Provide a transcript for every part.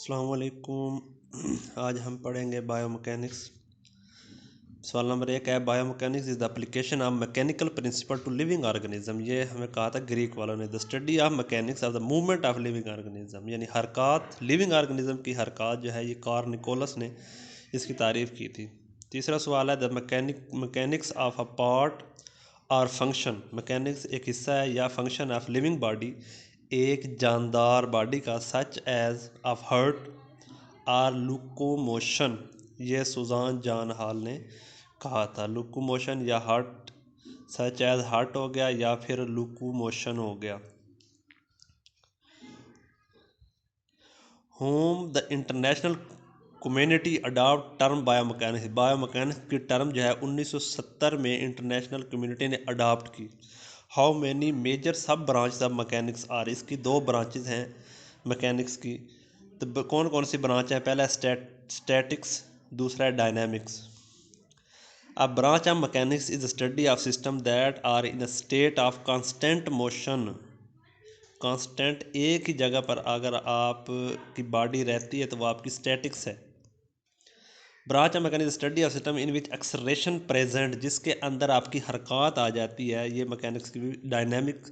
अस्सलाम वालेकुम। आज हम पढ़ेंगे बायोमैकेनिक्स। सवाल नंबर 1 है, biomechanics is the application of mechanical principle to living organism. ये हमें कहा था ग्रीक वालों ने, the study of mechanics of the movement of living organism, यानी हरकत, लिविंग ऑर्गेनिज्म की हरकत जो है, ये कार्ल निकोलस ने इसकी तारीफ़ की थी। तीसरा सवाल है, the mechanics of a part और फंक्शन। मैकेनिक्स एक हिस्सा है या फंक्शन ऑफ लिविंग बॉडी, एक जानदार बॉडी का, सच एज ऑफ हर्ट और लुकोमोशन। ये सुजान जॉन हॉल ने कहा था। लुकोमोशन या हार्ट, सच एज हार्ट हो गया या फिर लुकोमोशन हो गया। Home the international community adopt term biomechanics. Biomechanics की टर्म जो है 1970 में इंटरनेशनल कम्युनिटी ने अडॉप्ट की। हाउ मैनी मेजर सब ब्रांच ऑफ मैकेनिक्स आर। इसकी दो ब्रांचेज हैं मैकेनिक्स की। तो कौन कौन सी ब्रांच है? पहला स्टैटिक्स, दूसरा है dynamics. A branch of mechanics is the study of systems that are in a state of constant motion. Constant एक ही जगह पर अगर आप की बॉडी रहती है तो वो आपकी स्टैटिक्स है। Branch of mechanics study of system in which acceleration present, जिसके अंदर आपकी हरकत आ जाती है। ये मैकेनिक्स की डायनेमिक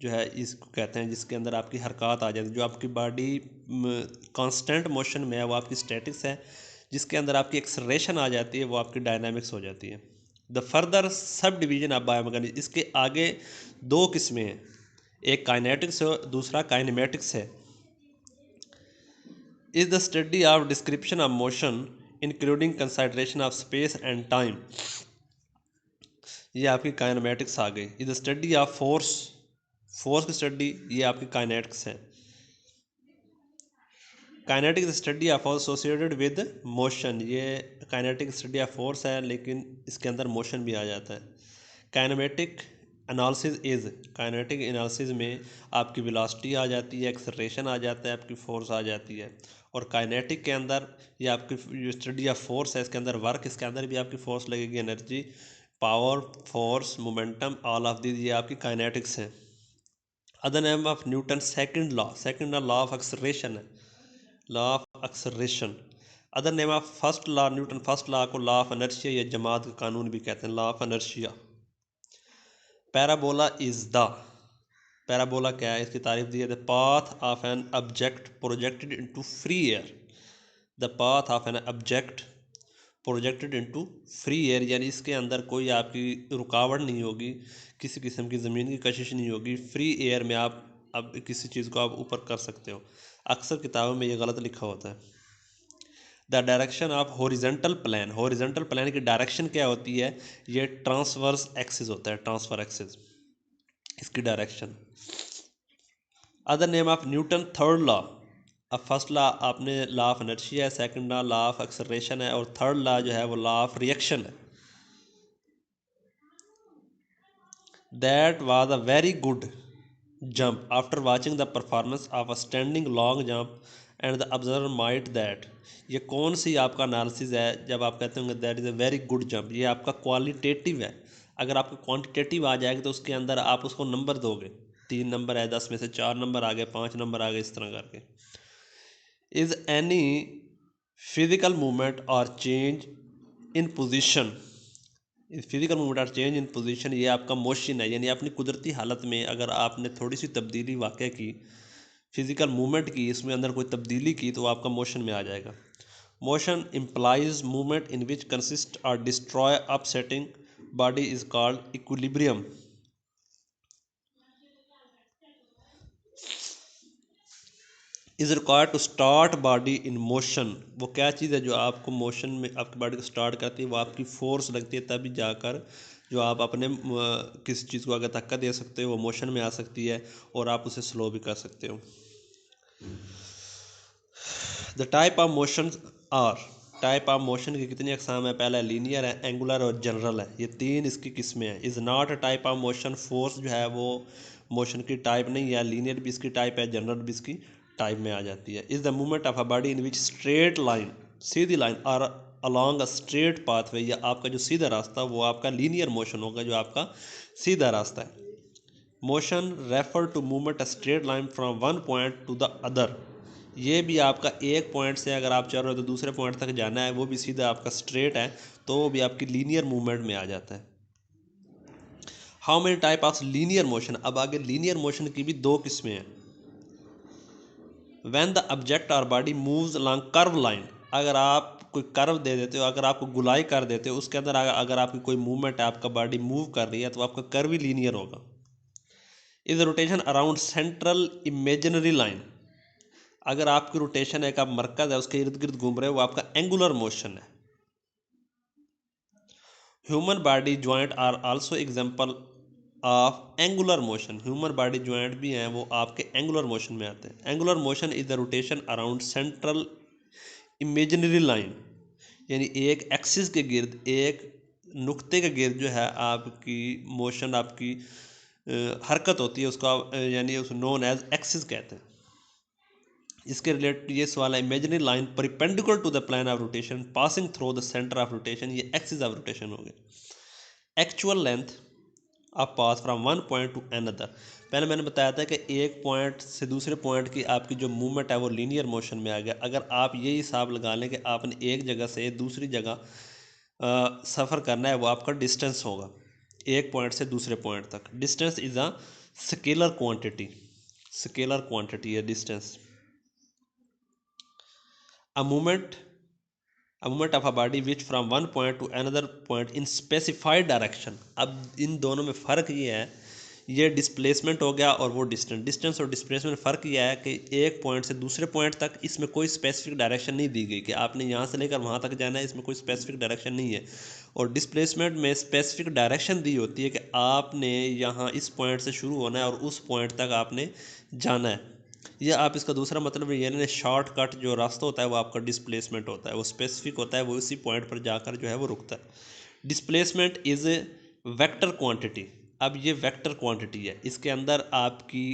जो है इसको कहते हैं, जिसके अंदर आपकी हरकत आ जाती है। जो आपकी बॉडी कांस्टेंट मोशन में है वो आपकी स्टैटिक्स है, जिसके अंदर आपकी एक्सलरेशन आ जाती है वो आपकी डायनामिक्स हो जाती है। The further sub division of biomechanics, इसके आगे दो किस्में हैं, एक काइनेटिक्स है, दूसरा काइनेमेटिक्स है। Is the study of description of motion including consideration of space and time. ये आपकी काइनेमेटिक्स आ गई। Is the study of force, force की स्टडी, ये आपकी काइनेटिक्स है। Kinetic study of associated with motion, ये काइनेटिक स्टडी ऑफ फोर्स है लेकिन इसके अंदर मोशन भी आ जाता है। Kinematic analysis is, kinetic analysis में आपकी वेलोसिटी आ जाती है, एक्सेलरेशन आ जाता है, आपकी फोर्स आ जाती है। और काइनेटिक के अंदर ये आपकी जो स्टडी ऑफ फोर्स है, इसके अंदर वर्क, इसके अंदर भी आपकी फोर्स लगेगी, energy, power, force, momentum, all of this ये आपकी काइनेटिक्स है। Other name of Newton second law, second law of acceleration है, law of acceleration. Other name of first law, Newton first law को लॉ ऑफ इनर्शिया या जमात का कानून भी कहते हैं, law of inertia. Parabola is the, parabola क्या है? इसकी तारीफ दी है, the path of an object projected into free air. The path of an object projected into free air, यानी इसके अंदर कोई आपकी रुकावट नहीं होगी, किसी किस्म की ज़मीन की कशिश नहीं होगी, फ्री एयर में आप अब किसी चीज़ को आप ऊपर कर सकते हो। अक्सर किताबों में ये गलत लिखा होता है। The direction of horizontal plan, horizontal plan की डायरेक्शन क्या होती है? ये ट्रांसवर्स एक्सिस होता है, ट्रांसफर एक्सिस इसकी direction. Other name of Newton third law. अब फर्स्ट लॉ आपने लॉ ऑफ इनर्शिया है, सेकंड लॉ ऑफ एक्सेलरेशन है, और थर्ड लॉ जो है वो लॉ ऑफ रिएक्शन है। That was a very good jump after watching the performance of a standing long jump and the observer might that. ये कौन सी आपका एनालिसिस है जब आप कहते होंगे that is a very good jump? ये आपका क्वालिटेटिव है। अगर आपका क्वांटिटेटिव आ जाएगा तो उसके अंदर आप उसको नंबर दोगे, 3 नंबर है, 10 में से 4 नंबर आ गए, 5 नंबर आ गए, इस तरह करके। इज एनी फिजिकल मूवमेंट और change in position, physical movement और चेंज इन पोजीशन, ये आपका मोशन है, यानी अपनी कुदरती हालत में अगर आपने थोड़ी सी तब्दीली वाक़ई की, फिजिकल मूवमेंट की, इसमें अंदर कोई तब्दीली की, तो आपका मोशन में आ जाएगा। Motion implies movement in which consist और destroy upsetting body is called equilibrium. Is required to start body in motion, वो क्या चीज़ है जो आपको मोशन में आपकी बॉडी को स्टार्ट करती है? वो आपकी फोर्स लगती है, तभी जाकर जो आप अपने किसी चीज़ को अगर धक्का दे सकते हो वो मोशन में आ सकती है, और आप उसे स्लो भी कर सकते हो। The type of motion are, type of motion की कितनी अकसाम है? पहला लीनियर है, एंगुलर और जनरल है, ये 3 इसकी किस्में हैं। Is not a type of motion, force जो है वो मोशन की टाइप नहीं है, लीनियर भी इसकी टाइप है, जनरल भी इसकी टाइप में आ जाती है। Is the movement of a body in which straight line, Sidhi line, और अलॉन्ग अ स्ट्रेट पाथवे, या आपका जो सीधा रास्ता वो आपका लीनियर मोशन होगा, जो आपका सीधा रास्ता है। Motion refer to movement a straight line from one point to the other, ये भी आपका एक पॉइंट से अगर आप चल रहे हो तो दूसरे पॉइंट तक जाना है, वो भी सीधा आपका स्ट्रेट है, तो वो भी आपकी लीनियर मूवमेंट में आ जाता है। How many type of linear motion, अब आगे लीनियर मोशन की भी दो किस्में हैं। व्हेन द ऑब्जेक्ट और body moves along curve line, अगर आप कोई कर्व दे देते हो, अगर आपको गुलाई कर देते हो, उसके अंदर अगर आपकी कोई मूवमेंट है, आपका बॉडी मूव कर रही है, तो आपका कर्व ही लीनियर होगा। Is rotation around central imaginary line, अगर आपकी रोटेशन है, एक आप मरकज है उसके इर्द गिर्द घूम रहे हो, वो आपका एंगुलर मोशन है। Human body joint are also example of angular motion, human body joint भी हैं, वो आपके एंगुलर मोशन में आते हैं। Angular motion is the rotation around central imaginary line, यानी एक एक्सिस के गिर्द, एक नुक्ते के गिर्द जो है आपकी मोशन, आपकी हरकत होती है, उसको आप यानी उस नोन एज एक्सिस कहते हैं। इसके रिलेटेड ये सवाल है, imaginary line perpendicular to the plane of rotation passing through the centre of rotation, ये एक्सिस ऑफ रोटेशन हो गया। Actual length of path from one point to another, पहले मैंने बताया था कि एक पॉइंट से दूसरे पॉइंट की आपकी जो मूवमेंट है वो लीनियर मोशन में आ गया। अगर आप ये हिसाब लगा लें कि आपने एक जगह से दूसरी जगह सफ़र करना है, वो आपका डिस्टेंस होगा एक पॉइंट से दूसरे पॉइंट तक। Distance is a scalar quantity, scalar quantity है distance. A movement of a body which from one point to another point in specified direction, अब इन दोनों में फ़र्क ये है, ये डिस्प्लेसमेंट हो गया और वो डिस्टेंस। डिस्टेंस और डिस्प्लेसमेंट फ़र्क ये है कि एक पॉइंट से दूसरे पॉइंट तक इसमें कोई स्पेसिफिक डायरेक्शन नहीं दी गई कि आपने यहाँ से लेकर वहाँ तक जाना है, इसमें कोई स्पेसिफिक डायरेक्शन नहीं है। और डिस्प्लेसमेंट में स्पेसिफिक डायरेक्शन दी होती है कि आपने यहाँ इस पॉइंट से शुरू होना है और उस पॉइंट तक आपने जाना है। ये आप इसका दूसरा मतलब ये ना, शॉर्टकट जो रास्ता होता है वो आपका डिस्प्लेसमेंट होता है, वो स्पेसिफिक होता है, वो उसी पॉइंट पर जाकर जो है वो रुकता है। Displacement is a vector quantity, अब ये वेक्टर क्वांटिटी है, इसके अंदर आपकी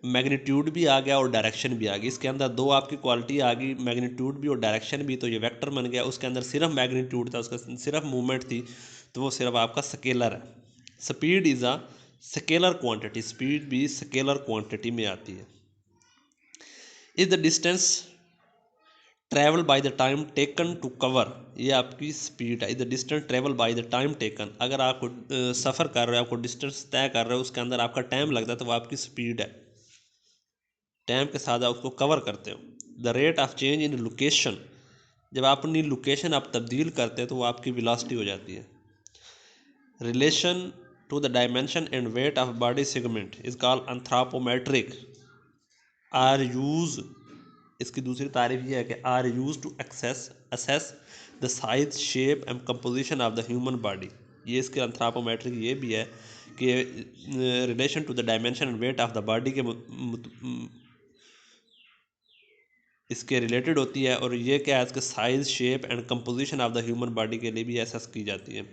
मैग्नीट्यूड भी आ गया और डायरेक्शन भी आ गई। इसके अंदर दो आपकी क्वालिटी आ गई, मैग्नीट्यूड भी और डायरेक्शन भी, तो ये वेक्टर बन गया। उसके अंदर सिर्फ मैग्नीट्यूड था, उसका सिर्फ मूवमेंट थी, तो वो सिर्फ आपका स्केलर है। Speed is a scalar quantity, speed भी स्केलर क्वांटिटी में आती है। Is the distance travel by the time taken to cover, ये आपकी स्पीड है। Is the distance travel by the time taken, अगर आप सफ़र कर रहे हो, आपको डिस्टेंस तय कर रहे हो, उसके अंदर आपका टाइम लगता है, तो वो आपकी स्पीड है। टाइम के साथ आप उसको कवर करते हो। The rate of change in location, जब आप अपनी लोकेशन आप तब्दील करते हैं तो वो आपकी वेलोसिटी हो जाती है। Relation to the dimension and weight of body segment is called anthropometric, are use, इसकी दूसरी तारीफ ये है कि are use to assess the size shape and composition of the human body. ये इसके एंथ्रोपोमेट्रिक ये भी है कि relation to the dimension and weight of the body के इसके रिलेटेड होती है, और ये क्या है, इसके size shape and composition of the human body के लिए भी असेस की जाती है।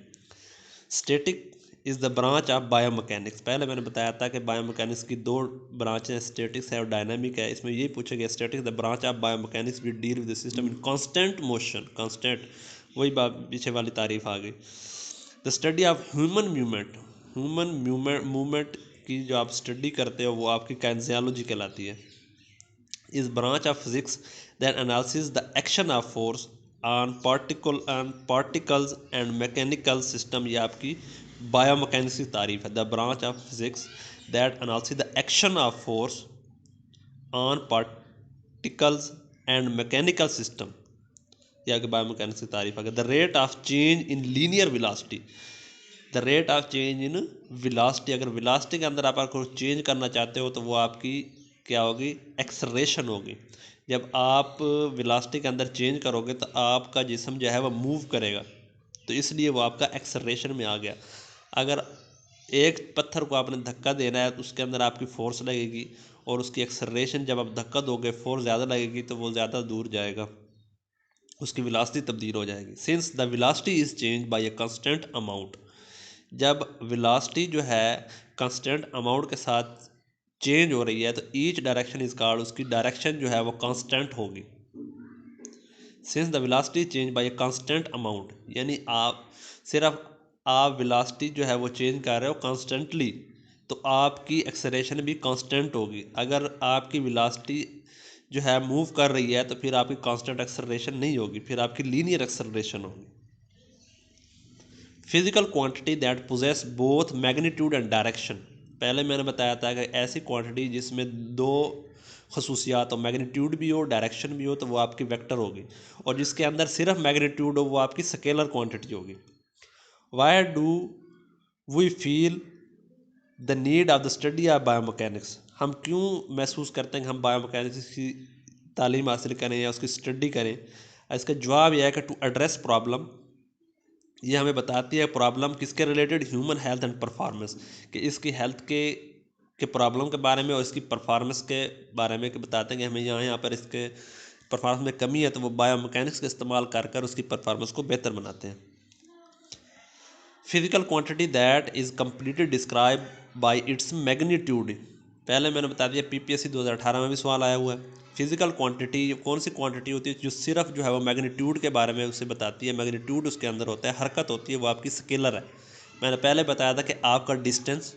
Static is the branch of biomechanics, पहले मैंने बताया था कि बायोमैकेनिक्स की दो ब्रांच हैं, स्टैटिक्स है और डायनामिक है। इसमें यही पूछा गया, static the branch of biomechanics we deal with the system in constant motion, constant, वही बात पीछे वाली तारीफ आ गई। The study of human movement, human movement की जो आप स्टडी करते हो वो आपकी काइनेसियोलॉजी कहलाती है। इस branch of physics that analysis the action of force on particles and mechanical system, ये आपकी बायोमैकेनिक्स की तारीफ है। The branch of physics that analysis the action of force on particles and mechanical system, ये आपकी बायोमैकेनिक्स की तारीफ है। The rate of change in linear velocity, the rate of change in velocity, अगर वेलोसिटी के अंदर आप आपको चेंज करना चाहते हो तो वो आपकी क्या होगी, एक्सेलरेशन होगी। जब आप वेलोसिटी के अंदर चेंज करोगे तो आपका जिस्म जो है वह मूव करेगा, तो इसलिए वो आपका एक्सेलरेशन में आ गया। अगर एक पत्थर को आपने धक्का देना है तो उसके अंदर आपकी फोर्स लगेगी, और उसकी एक्सेलरेशन जब आप धक्का दोगे फोर्स ज़्यादा लगेगी तो वो ज़्यादा दूर जाएगा, उसकी वेलोसिटी तब्दील हो जाएगी। Since the velocity is change bye a constant amount, जब वेलोसिटी जो है कांस्टेंट अमाउंट के साथ चेंज हो रही है तो ईच डायरेक्शन इज कॉल्ड, उसकी डायरेक्शन जो है वो कांस्टेंट होगी। Since the velocity change bye a constant amount, यानी आप सिर्फ आप वेलोसिटी जो है वो चेंज कर रहे हो कांस्टेंटली, तो आपकी एक्सेलरेशन भी कांस्टेंट होगी। अगर आपकी वेलोसिटी जो है मूव कर रही है तो फिर आपकी कांस्टेंट एक्सेलरेशन नहीं होगी, फिर आपकी लीनियर एक्सेलरेशन होगी। Physical quantity that possess both magnitude and direction, पहले मैंने बताया था कि ऐसी क्वांटिटी जिसमें दो खसूसियात हो, मैग्नीट्यूड भी हो डायरेक्शन भी हो, तो वो आपकी वेक्टर होगी, और जिसके अंदर सिर्फ मैग्नीट्यूड हो वो आपकी स्केलर क्वांटिटी होगी। Why do we feel the need of the study of biomechanics, हम क्यों महसूस करते हैं कि हम बायोमैकेनिक्स की तालीम हासिल करें या उसकी स्टडी करें? इसका जवाब यह है कि टू एड्रेस प्रॉब्लम, ये हमें बताती है प्रॉब्लम किसके related, human health and performance, कि इसकी हेल्थ के प्रॉब्लम के बारे में और इसकी परफॉर्मेंस के बारे में, कि बताते हैं कि हमें यहाँ पर इसके परफॉर्मेंस में कमी है, तो वो बायोमैकेनिक्स का इस्तेमाल कर उसकी परफॉर्मेंस को बेहतर बनाते हैं। Physical quantity that is completely describe by its magnitude, पहले मैंने बता दिया, पीपीएससी 2018 में भी सवाल आया हुआ है। फिजिकल क्वांटिटी कौन सी क्वांटिटी होती है जो सिर्फ जो है वो मैग्नीट्यूड के बारे में उसे बताती है, मैग्नीट्यूड उसके अंदर होता है, हरकत होती है वो आपकी स्केलर है। मैंने पहले बताया था कि आपका डिस्टेंस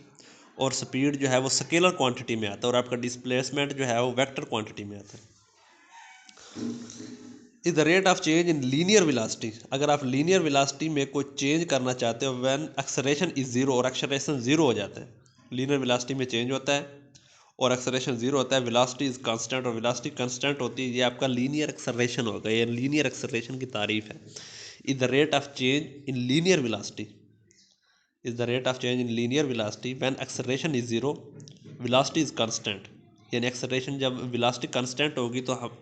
और स्पीड जो है वो स्केलर क्वांटिटी में आता है, और आपका डिस्प्लेसमेंट जो है वो वेक्टर क्वांटिटी में आता है। Is the rate of change in linear velocity, अगर आप लीनियर वेलोसिटी में कोई चेंज करना चाहते हो व्हेन एक्सेलरेशन इज जीरो, और एक्सेलरेशन जीरो हो जाता है, लीनियर वेलोसिटी में चेंज होता है और एक्सेलरेशन जीरो होता है, वेलोसिटी इज कांस्टेंट और वेलोसिटी कांस्टेंट होती है, ये आपका लीनियर एक्सेलरेशन होगा, ये लीनियर एक्सेलरेशन की तारीफ है। Is the rate of change in linear velocity, is the rate of change in linear velocity when acceleration is zero, velocity is constant, यानी एक्सेलरेशन जब वेलोसिटी कांस्टेंट होगी तो हम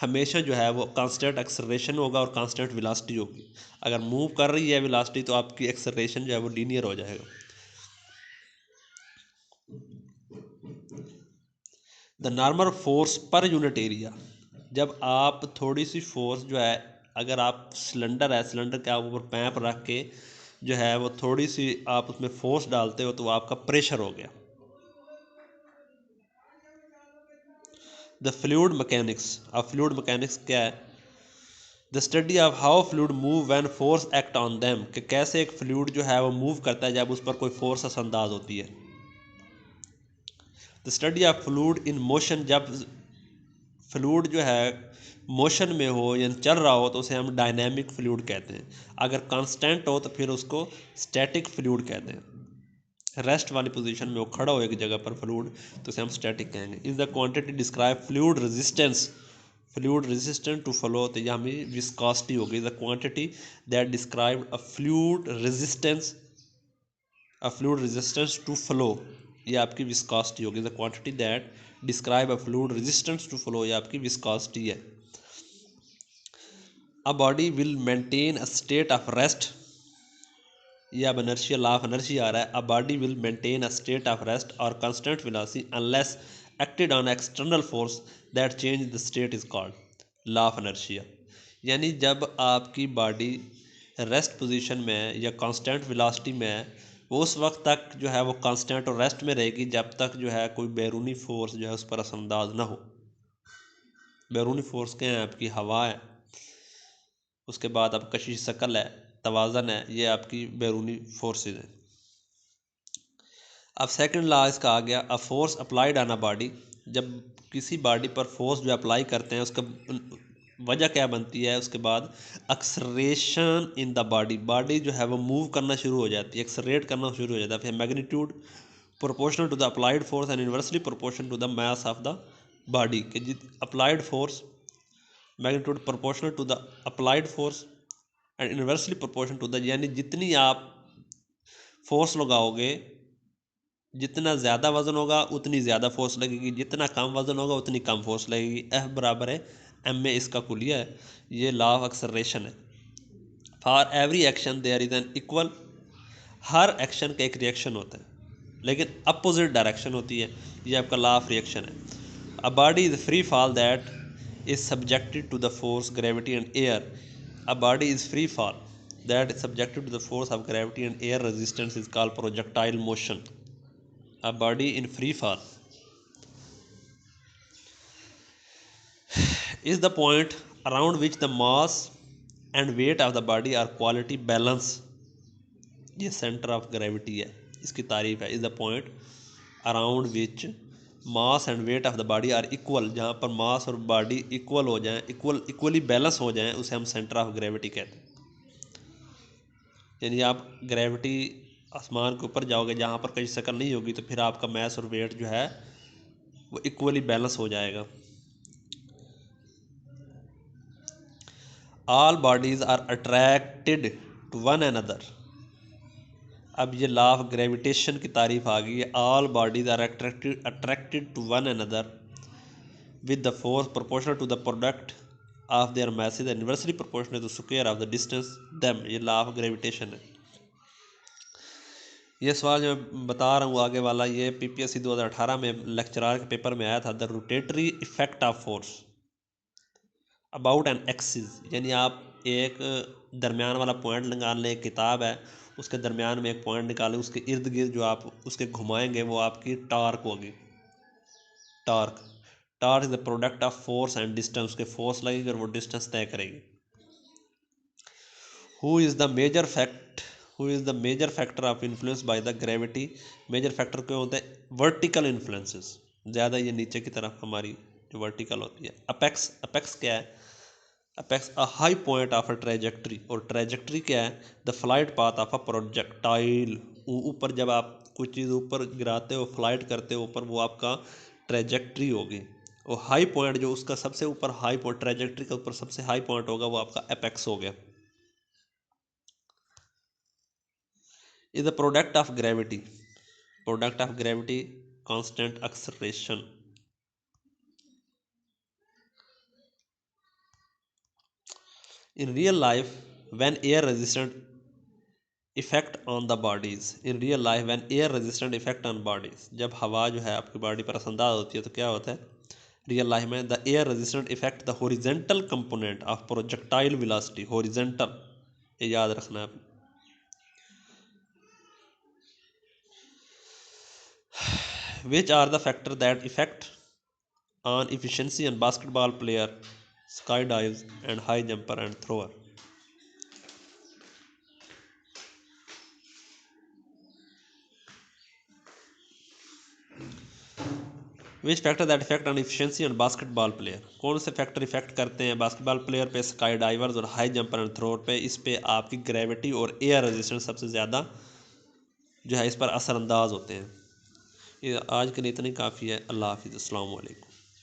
हमेशा जो है वो कांस्टेंट एक्सेलरेशन होगा और कांस्टेंट वेलोसिटी होगी। अगर मूव कर रही है वेलोसिटी तो आपकी एक्सेलरेशन जो है वो लीनियर हो जाएगा। The normal force per unit area, जब आप थोड़ी सी फोर्स जो है, अगर आप सिलेंडर है, सिलेंडर के आप ऊपर पैप रख के जो है वो थोड़ी सी आप उसमें फोर्स डालते हो तो वो आपका प्रेशर हो गया। द फ्लूइड मैकेनिक्स, अब फ्लूइड मैकेनिक्स क्या है? The study of how fluid move when force act on them, कि कैसे एक फ्लूइड जो है वो मूव करता है जब उस पर कोई फोर्स असरअंदाज होती है। The study of fluid in motion, जब फ्लूइड जो है मोशन में हो या चल रहा हो तो उसे हम डायनेमिक फ्लूइड कहते हैं, अगर कांस्टेंट हो तो फिर उसको स्टैटिक फ्लूइड कहते हैं। रेस्ट वाली पोजीशन में वो खड़ा हो एक जगह पर फ्लूइड तो उसे हम स्टैटिक कहेंगे। Is the quantity describe fluid resistance, fluid resistant to flow, तो यह हमें विस्कोसिटी होगी। The quantity that describe a fluid resistance, a fluid resistance to flow, ये आपकी विस्कोसिटी होगी। The quantity that describe a fluid resistance to flow, ये आपकी viscosity है। A body will maintain a state of rest, ये अब inertia, law of inertia आ रहा है। A body will maintain a state of rest और constant velocity unless acted on external force that change the state is called law of inertia, यानी जब आपकी body rest position में या constant velocity में है, वो उस वक्त तक जो है वो कांस्टेंट और रेस्ट में रहेगी जब तक जो है कोई बैरूनी फोर्स जो है उस पर असरअंदाज ना हो। बैरूनी फोर्स क्या है? आपकी हवा है, उसके बाद अब कशिश शकल है, तवाज़न है, ये आपकी बैरूनी फोर्सेज हैं। अब सेकंड लॉ इसका आ गया, a force applied on a body, जब किसी बॉडी पर फोर्स जो अप्लाई करते हैं उसका वजह क्या बनती है, उसके बाद acceleration in the body, body जो है वो मूव करना शुरू हो जाती है, एक्सलरेट करना शुरू हो जाता है। फिर magnitude proportional to the applied force and inversely proportional to the mass of the body, कि जित applied force magnitude proportional to the applied force and inversely proportional to the, यानी जितनी आप फोर्स लगाओगे, जितना ज़्यादा वज़न होगा उतनी ज़्यादा फोर्स लगेगी, जितना कम वज़न होगा उतनी कम फोर्स लगेगी। एफ बराबर है एम में, इसका कुलिया है, ये लॉ ऑफ एक्सेलरेशन है। For every action there is an equal, हर एक्शन का एक रिएक्शन होता है लेकिन अपोजिट डायरेक्शन होती है, ये आपका लॉ ऑफ रिएक्शन है। A body is free fall that is subjected to the force gravity and air, a body is free fall that is subjected to the force of gravity and air resistance is called projectile motion. A body in free fall is the point around which the mass and weight of the body are quality balance, ये centre of gravity है, इसकी तारीफ है। Is the point around which mass and weight of the body are equal, जहाँ पर मास और body equal हो जाएं, इक्वली बैलेंस हो जाएं, उसे हम सेंटर ऑफ ग्रेविटी कहते हैं। यानी आप ग्रेविटी आसमान के ऊपर जाओगे जहाँ पर कहीं शक्ल नहीं होगी तो फिर आपका मास और वेट जो है वो इक्वली बैलेंस हो जाएगा। All bodies are attracted to one another. अब ये लॉ ऑफ ग्रेविटेशन की तारीफ आ गई है। All bodies are attracted to one another with the force proportional to the product of their masses inversely proportional to square of the distance them। ये law of gravitation है। ये सवाल जो मैं बता रहा हूँ आगे वाला, ये पीपीएससी 2018 में लेक्चरार के पेपर में आया था। The rotatory effect of force about an axis, यानी आप एक दरमियान वाला पॉइंट निकाल लें, एक किताब है उसके दरमियान में एक पॉइंट निकालें, उसके इर्द गिर्द जो आप उसके घुमाएंगे वो आपकी टार्क होगी। Torque is the product of force and distance, उसके फोर्स लगेगी और वो डिस्टेंस तय करेगी। Who is the major factor of influence by the gravity. Major factor क्यों होते हैं? वर्टिकल इन्फ्लुएंसेस, ज़्यादा ये नीचे की तरफ हमारी जो वर्टिकल होती है। अपेक्स क्या है? Apex a high point of a trajectory, और ट्रेजेक्ट्री क्या है? The flight path of a projectile. ऊपर जब आप कुछ चीज़ ऊपर गिराते हो, फ्लाइट करते हो ऊपर, वो आपका ट्रेजेक्ट्री होगी। और हाई पॉइंट जो उसका सबसे ऊपर हाई पॉइंट, ट्रेजेक्ट्री का ऊपर सबसे हाई पॉइंट होगा, वो आपका एपेक्स हो गया। Is the product of gravity constant acceleration. In real life when air resistant effect on the bodies. In real life when air resistant effect on bodies, जब हवा जो है आपकी बॉडी पर असरअंदाज होती है तो क्या होता है रियल लाइफ में? The air resistant effect the horizontal component of projectile velocity. Horizontal, ये याद रखना है। Which are the factors that affect on efficiency and basketball player, skydives and high jumper and thrower? Which factor that affect on efficiency and basketball player? कौन से factor effect करते हैं basketball player पे, sky divers और high jumper and thrower पे? इस पे आपकी ग्रेविटी और एयर रेजिस्टेंस सबसे ज़्यादा जो है इस पर असरअंदाज होते हैं। ये आज के लिए इतनी काफ़ी है। अल्लाह हाफिज़, अस्सलाम वालेकुम।